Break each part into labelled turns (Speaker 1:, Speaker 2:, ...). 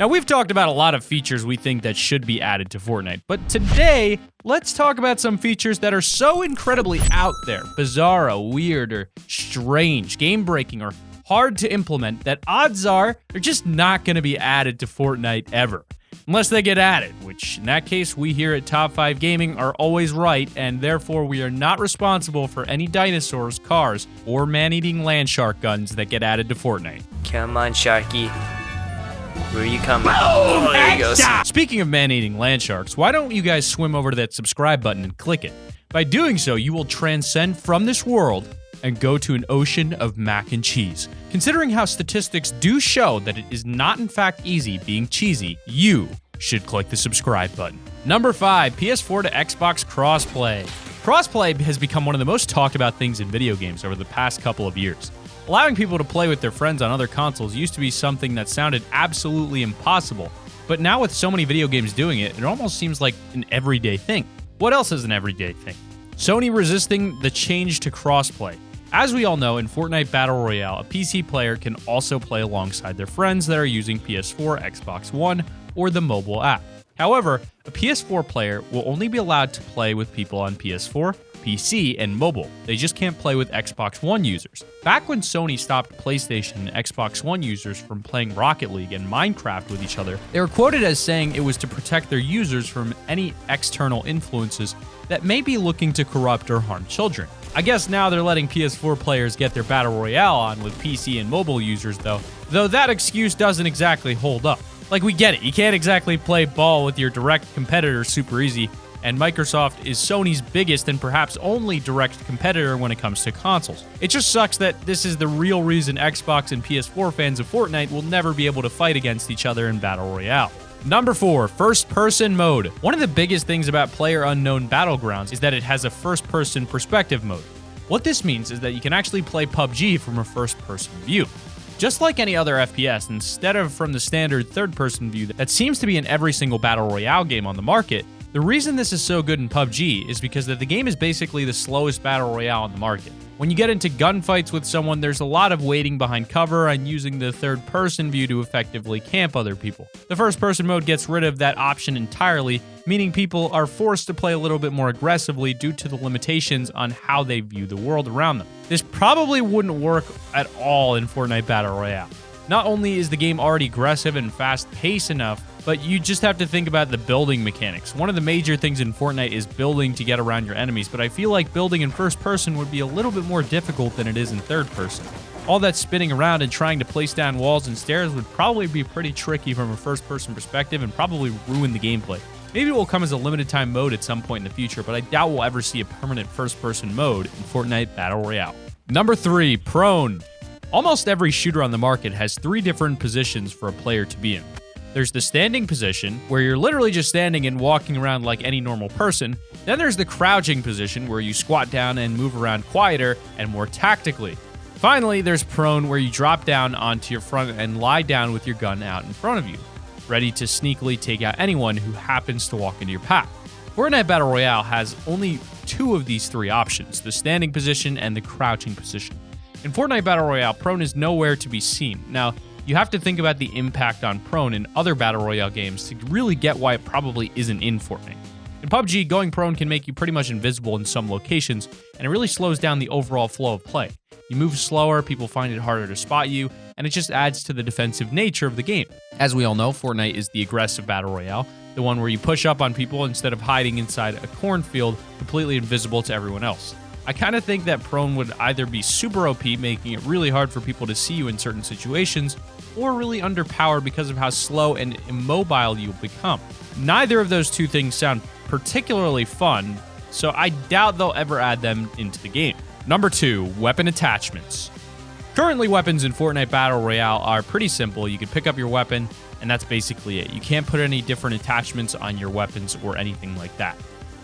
Speaker 1: Now, we've talked about a lot of features we think that should be added to Fortnite, but today, let's talk about some features that are so incredibly out there, bizarro, weird, or strange, game-breaking, or hard to implement that odds are they're just not going to be added to Fortnite ever. Unless they get added, which in that case, we here at Top 5 Gaming are always right, and therefore we are not responsible for any dinosaurs, cars, or man-eating land shark guns that get added to Fortnite.
Speaker 2: Come on, Sharky. Where are you coming? Oh, there he goes.
Speaker 1: Speaking of man-eating land sharks, why don't you guys swim over to that subscribe button and click it? By doing so, you will transcend from this world and go to an ocean of mac and cheese. Considering how statistics do show that it is not in fact easy being cheesy, you should click the subscribe button. Number 5, PS4 to Xbox crossplay. Crossplay has become one of the most talked about things in video games over the past couple of years. Allowing people to play with their friends on other consoles used to be something that sounded absolutely impossible, but now with so many video games doing it, it almost seems like an everyday thing. What else is an everyday thing? Sony resisting the change to crossplay. As we all know, in Fortnite Battle Royale, a PC player can also play alongside their friends that are using PS4, Xbox One, or the mobile app. However, a PS4 player will only be allowed to play with people on PS4, PC, and mobile. They just can't play with Xbox One users. Back when Sony stopped PlayStation and Xbox One users from playing Rocket League and Minecraft with each other, they were quoted as saying it was to protect their users from any external influences that may be looking to corrupt or harm children. I guess now they're letting PS4 players get their Battle Royale on with PC and mobile users though that excuse doesn't exactly hold up. Like, we get it, you can't exactly play ball with your direct competitor super easy, and Microsoft is Sony's biggest and perhaps only direct competitor when it comes to consoles. It just sucks that this is the real reason Xbox and PS4 fans of Fortnite will never be able to fight against each other in Battle Royale. Number 4, first-person mode. One of the biggest things about PlayerUnknown Battlegrounds is that it has a first-person perspective mode. What this means is that you can actually play PUBG from a first-person view. Just like any other FPS, instead of from the standard third-person view that seems to be in every single Battle Royale game on the market, the reason this is so good in PUBG is because the game is basically the slowest Battle Royale on the market. When you get into gunfights with someone, there's a lot of waiting behind cover and using the third-person view to effectively camp other people. The first-person mode gets rid of that option entirely, meaning people are forced to play a little bit more aggressively due to the limitations on how they view the world around them. This probably wouldn't work at all in Fortnite Battle Royale. Not only is the game already aggressive and fast-paced enough, but you just have to think about the building mechanics. One of the major things in Fortnite is building to get around your enemies, but I feel like building in first person would be a little bit more difficult than it is in third person. All that spinning around and trying to place down walls and stairs would probably be pretty tricky from a first person perspective and probably ruin the gameplay. Maybe it will come as a limited time mode at some point in the future, but I doubt we'll ever see a permanent first person mode in Fortnite Battle Royale. Number 3, prone. Almost every shooter on the market has 3 different positions for a player to be in. There's the standing position, where you're literally just standing and walking around like any normal person. Then there's the crouching position, where you squat down and move around quieter and more tactically. Finally, there's prone, where you drop down onto your front and lie down with your gun out in front of you, ready to sneakily take out anyone who happens to walk into your path. Fortnite Battle Royale has only 2 of these 3 options, the standing position and the crouching position. In Fortnite Battle Royale, prone is nowhere to be seen. Now, you have to think about the impact on prone in other Battle Royale games to really get why it probably isn't in Fortnite. In PUBG, going prone can make you pretty much invisible in some locations, and it really slows down the overall flow of play. You move slower, people find it harder to spot you, and it just adds to the defensive nature of the game. As we all know, Fortnite is the aggressive Battle Royale, the one where you push up on people instead of hiding inside a cornfield, completely invisible to everyone else. I kind of think that prone would either be super OP, making it really hard for people to see you in certain situations, or really underpowered because of how slow and immobile you'll become. Neither of those 2 things sound particularly fun, so I doubt they'll ever add them into the game. Number 2, weapon attachments. Currently, weapons in Fortnite Battle Royale are pretty simple. You can pick up your weapon, and that's basically it. You can't put any different attachments on your weapons or anything like that.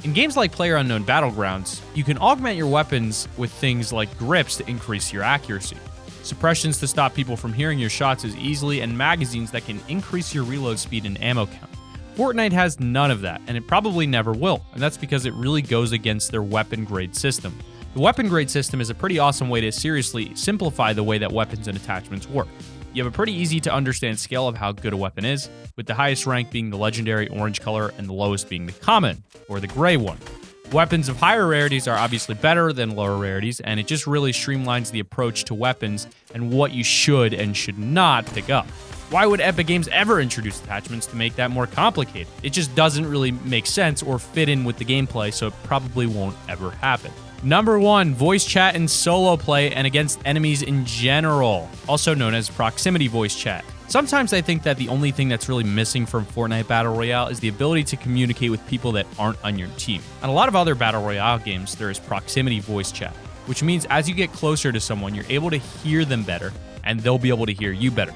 Speaker 1: In games like PlayerUnknown Battlegrounds, you can augment your weapons with things like grips to increase your accuracy, suppressions to stop people from hearing your shots as easily, and magazines that can increase your reload speed and ammo count. Fortnite has none of that, and it probably never will, and that's because it really goes against their weapon grade system. The weapon grade system is a pretty awesome way to seriously simplify the way that weapons and attachments work. you have a pretty easy to understand scale of how good a weapon is, with the highest rank being the legendary orange color and the lowest being the common, or the gray one. Weapons of higher rarities are obviously better than lower rarities, and it just really streamlines the approach to weapons and what you should and should not pick up. Why would Epic Games ever introduce attachments to make that more complicated? It just doesn't really make sense or fit in with the gameplay, so it probably won't ever happen. Number 1, voice chat in solo play and against enemies in general, also known as proximity voice chat. Sometimes I think that the only thing that's really missing from Fortnite Battle Royale is the ability to communicate with people that aren't on your team. On a lot of other Battle Royale games, there is proximity voice chat, which means as you get closer to someone, you're able to hear them better, and they'll be able to hear you better.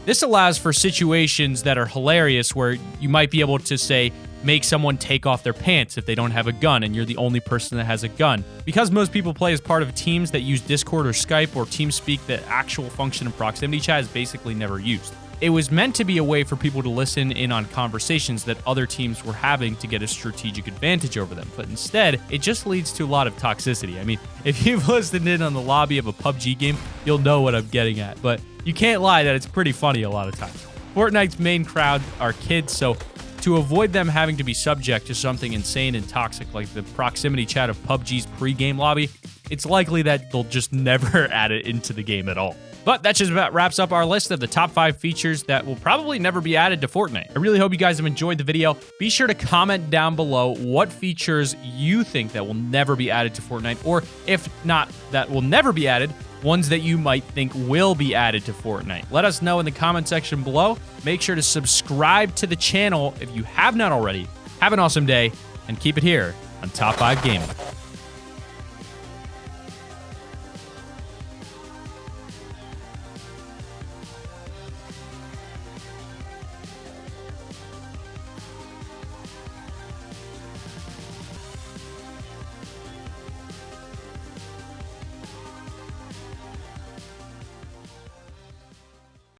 Speaker 1: This allows for situations that are hilarious where you might be able to say, make someone take off their pants if they don't have a gun and you're the only person that has a gun. Because most people play as part of teams that use Discord or Skype or TeamSpeak, the actual function of proximity chat is basically never used. It was meant to be a way for people to listen in on conversations that other teams were having to get a strategic advantage over them, but instead, it just leads to a lot of toxicity. I mean, if you've listened in on the lobby of a PUBG game, you'll know what I'm getting at, but you can't lie that it's pretty funny a lot of times. Fortnite's main crowd are kids, so to avoid them having to be subject to something insane and toxic like the proximity chat of PUBG's pre-game lobby, it's likely that they'll just never add it into the game at all. But that just about wraps up our list of the top 5 features that will probably never be added to Fortnite. I really hope you guys have enjoyed the video. Be sure to comment down below what features you think that will never be added to Fortnite, or if not that will never be added, ones that you might think will be added to Fortnite. Let us know in the comment section below. Make sure to subscribe to the channel if you have not already. Have an awesome day, and keep it here on Top 5 Gaming.